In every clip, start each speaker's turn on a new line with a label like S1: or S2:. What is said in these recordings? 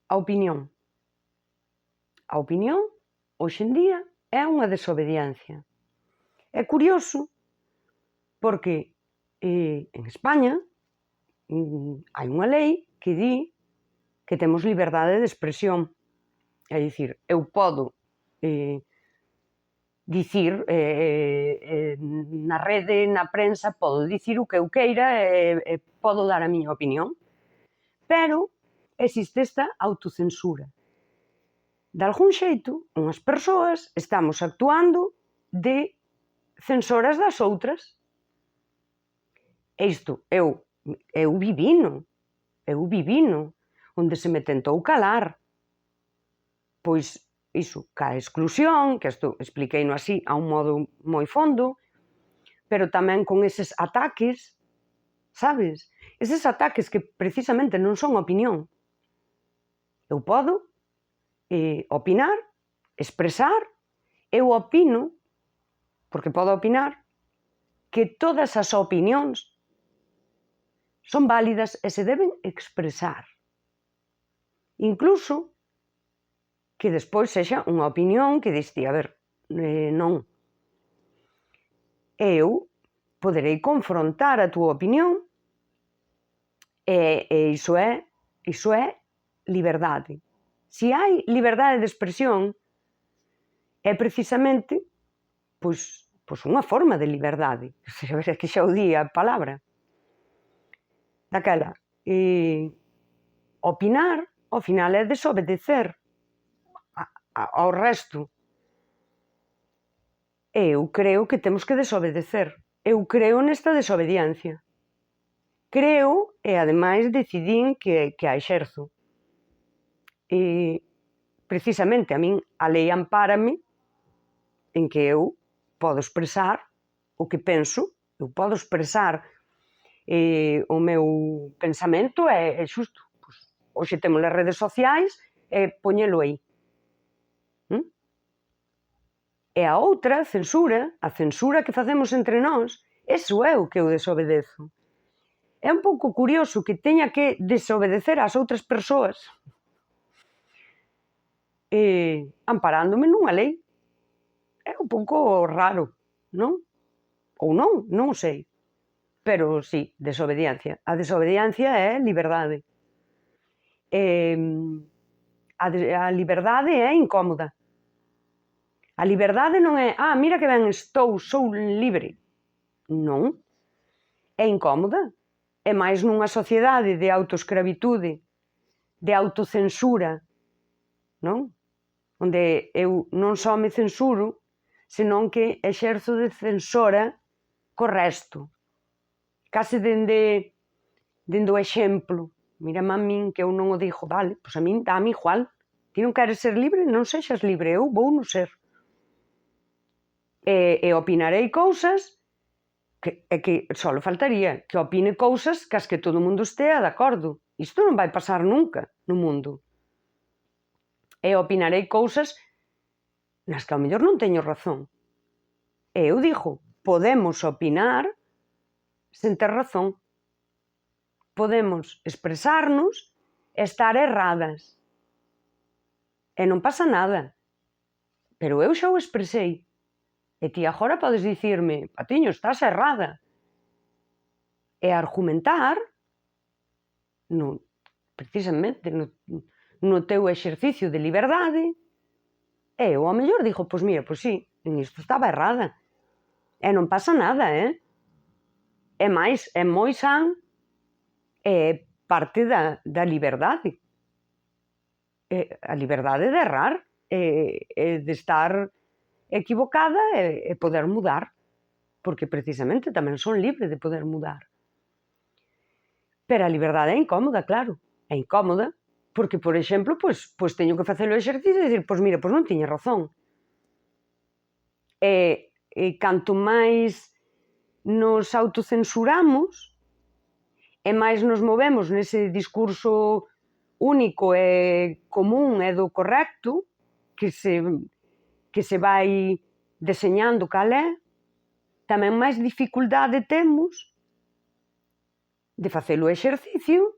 S1: A opinión. A opinión, hoxe en día, é unha desobediencia. É curioso porque en España hai unha lei que di que temos liberdade de expresión. É dicir, eu podo dicir na rede, na prensa, podo dicir o que eu queira e podo dar a miña opinión. Pero existe esta autocensura. De algún xeito, unhas persoas estamos actuando de censoras das outras. E isto, eu vivino, onde se me tentou calar. Pois iso, ca exclusión, que isto expliqueino así a un modo moi fondo, pero tamén con eses ataques, sabes? Eses ataques que precisamente non son opinión. Eu podo opinar, expresar, eu opino, porque podo opinar, que todas as opinións son válidas e se deben expresar. Incluso que despois sexa unha opinión que diste, a ver, non. Eu poderei confrontar a túa opinión e iso é liberdade. Se hai liberdade de expresión, é precisamente pois unha forma de liberdade. É que xa o di a palabra. Daquela, opinar, ao final, é desobedecer ao resto. Eu creo que temos que desobedecer. Eu creo nesta desobediencia. Creo e, ademais, decidín que a exerzo. Precisamente, a min, a lei ampárame en que eu podo expresar o que penso, eu podo expresar o meu pensamento e xusto, hoxe temos as redes sociais e poñelo aí. E a outra censura, a censura que facemos entre nós, eso é o que eu desobedezo. É un pouco curioso que teña que desobedecer ás outras persoas amparándome nunha lei. É un pouco raro, non? Ou non, non o sei. Pero sí, desobediencia. A desobediencia é liberdade. A liberdade é incómoda. A liberdade non é, mira que ben estou, sou libre. Non. É incómoda. É máis nunha sociedade de autoescravitude, de autocensura, non? Onde eu non só me censuro, senón que exerzo de censora co resto. Case dende o exemplo. Mírame a min que eu non o digo, vale, pois a min dáme igual. Ti non queres ser libre, non sexas libre, eu vou non ser. E opinarei cousas que só faltaría, que opine cousas cas que todo o mundo estea de acordo. Isto non vai pasar nunca no mundo. E opinarei cousas nas que ao mellor non teño razón. E eu digo, podemos opinar sen ter razón. Podemos expresarnos e estar erradas. E non pasa nada. Pero eu xa o expresei. E ti agora podes dicirme, Patiño, estás errada. E argumentar, precisamente no teu exercicio de liberdade, e eu ao mellor digo, pois mira, pois sí, en isto estaba errada. E non pasa nada, É máis, é moi san, é parte da liberdade. A liberdade de errar, de estar equivocada e poder mudar, porque precisamente tamén son libre de poder mudar. Pero a liberdade é incómoda, claro, é incómoda, porque, por exemplo, pois teño que facer o exercicio e dicir, pois mira, pois non tiña razón. E canto máis nos autocensuramos e máis nos movemos nese discurso único e común e do correcto que se vai deseñando cal é, tamén máis dificultade temos de facer o exercicio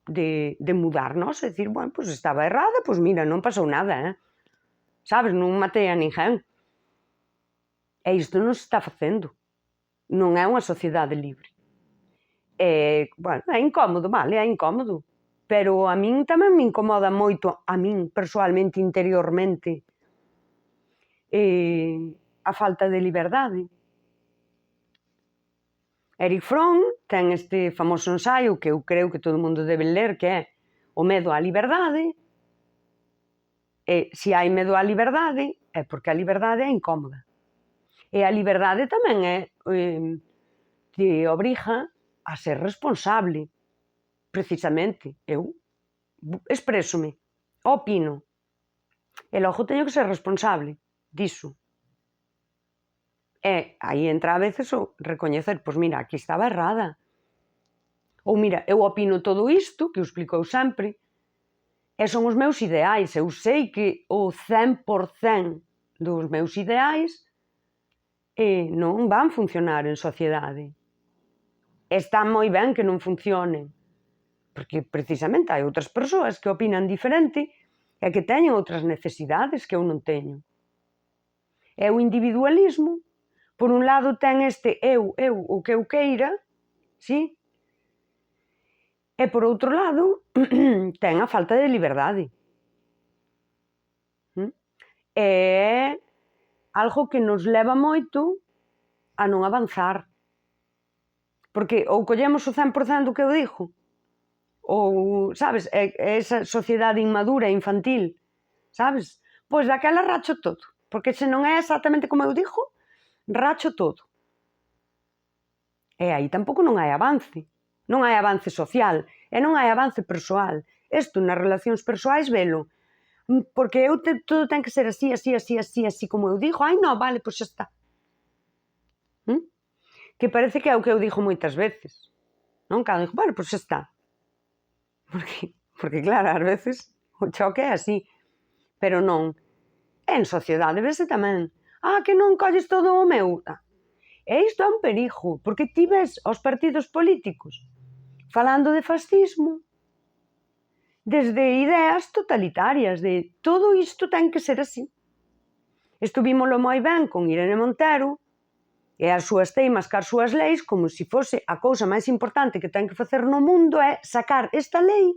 S1: de mudarnos, e dicir, bueno, pois estaba errada, pois mira, non pasou nada, sabes, non matei a ninguén. E isto non se está facendo. Non é unha sociedade libre. Bueno, é incómodo, vale, é incómodo. Pero a min tamén me incomoda moito, a min, persoalmente, interiormente, a falta de liberdade. Erich Fromm ten este famoso ensaio que eu creo que todo mundo debe ler, que é O medo á liberdade. E se hai medo á liberdade é porque a liberdade é incómoda. E a liberdade tamén te obriga a ser responsable. Precisamente, eu exprésome, opino, e logo teño que ser responsable diso. E aí entra a veces o recoñecer, pois mira, aquí estaba errada. Ou mira, eu opino todo isto, que o explico eu sempre, e son os meus ideais. Eu sei que o 100% dos meus ideais non van funcionar en sociedade. Está moi ben que non funcionen, porque precisamente hai outras persoas que opinan diferente e que teñen outras necesidades que eu non teño. E o individualismo, por un lado, ten este eu, o que eu queira, sí? E por outro lado, ten a falta de liberdade. É algo que nos leva moito a non avanzar. Porque ou collemos o 100% do que eu digo, ou, sabes, esa sociedade inmadura, infantil, sabes? Pois daquela racho todo, porque se non é exactamente como eu digo, racho todo. E aí tampouco non hai avance. Non hai avance social e non hai avance persoal. Isto nas relacións persoais velo. Porque todo ten que ser así, así como eu digo. Ai, non, vale, pois xa está. Que parece que é o que eu digo moitas veces. Non? Cando digo, bueno, pois xa está. Porque claro, ás veces o choque é así. Pero non. En sociedade vese tamén. Que non colles todo o meu. E isto é un perigo, porque ti ves aos partidos políticos falando de fascismo, desde ideas totalitarias, de todo isto ten que ser así. Isto vímolo moi ben con Irene Montero e as súas teimas cas súas leis, como se fose a cousa máis importante que ten que facer no mundo é sacar esta lei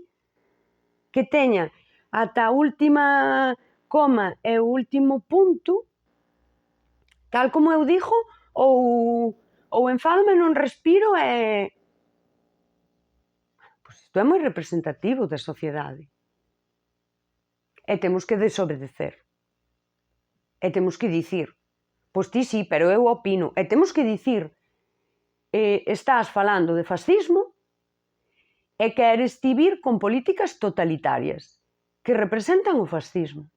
S1: que teña ata a última coma e o último punto, tal como eu digo, ou enfádome, non respiro e... Pois isto é moi representativo da sociedade. E temos que desobedecer. E temos que dicir, pois ti sí, pero eu opino. E temos que dicir, estás falando de fascismo e queres ti vir con políticas totalitarias que representan o fascismo.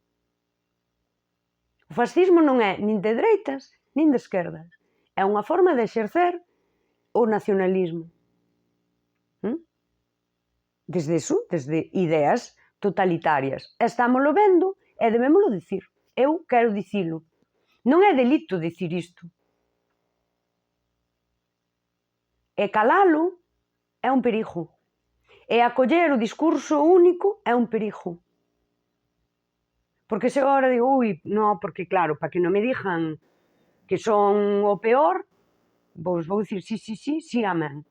S1: O fascismo non é nin de dereitas nin de esquerdas. É unha forma de exercer o nacionalismo. Desde ideas totalitarias. Estámoslo vendo e debémoslo dicir. Eu quero dicilo. Non é delito dicir isto. E calalo é un perigo. E acoller o discurso único é un perigo. Porque se agora digo, non, porque claro, para que non me digan que son o peor, vos vou dicir sí, amén.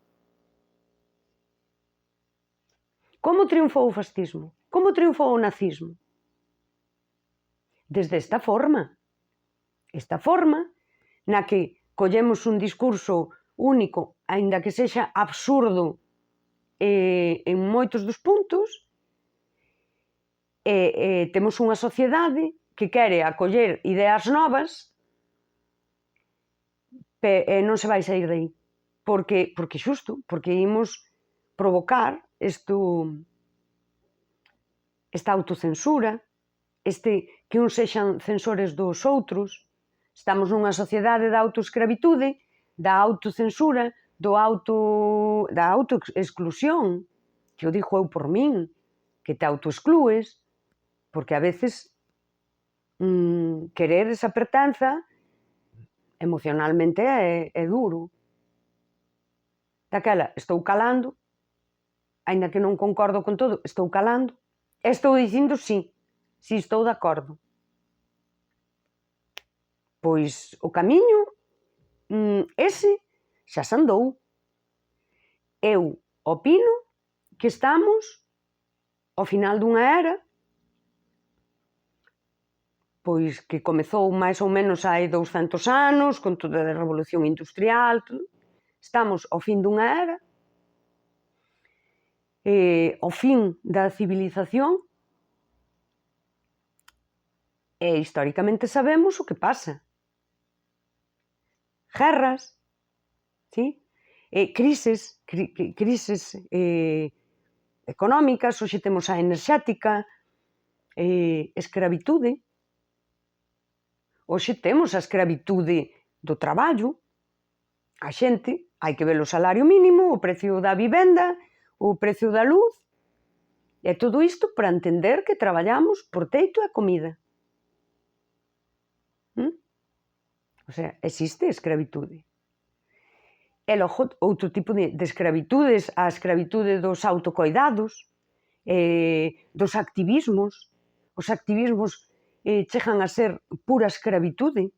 S1: Como triunfou o fascismo? Como triunfou o nazismo? Desde esta forma. Esta forma na que collemos un discurso único, aínda que sexa absurdo en moitos dos puntos, e temos unha sociedade que quere acoller ideas novas e non se vai sair de aí. Porque xusto, porque imos provocar esta autocensura, que uns sexan censores dos outros. Estamos nunha sociedade da autoescravitude, da autocensura, da autoexclusión, que o digo eu por min, que te autoexclúes, porque a veces querer esa pertenza emocionalmente é duro. Daquela, estou calando, aínda que non concordo con todo, estou calando, e estou dicindo sí, si estou de acordo. Pois o camiño ese xa se andou. Eu opino que estamos ao final dunha era pois que comezou máis ou menos hai 200 anos, con toda a revolución industrial, estamos ao fin dunha era, ao fin da civilización, e históricamente sabemos o que pasa. Guerras, ¿sí? Crises económicas, hoxe temos a enerxética, escravitude, hoxe temos a escravitude do traballo, a xente, hai que ver o salario mínimo, o precio da vivenda, o precio da luz, e todo isto para entender que traballamos por teito e comida. O sea, existe escravitude. E logo, outro tipo de escravitudes, a escravitude dos autocoidados, dos activismos. Os activismos chegan a ser pura escravitude.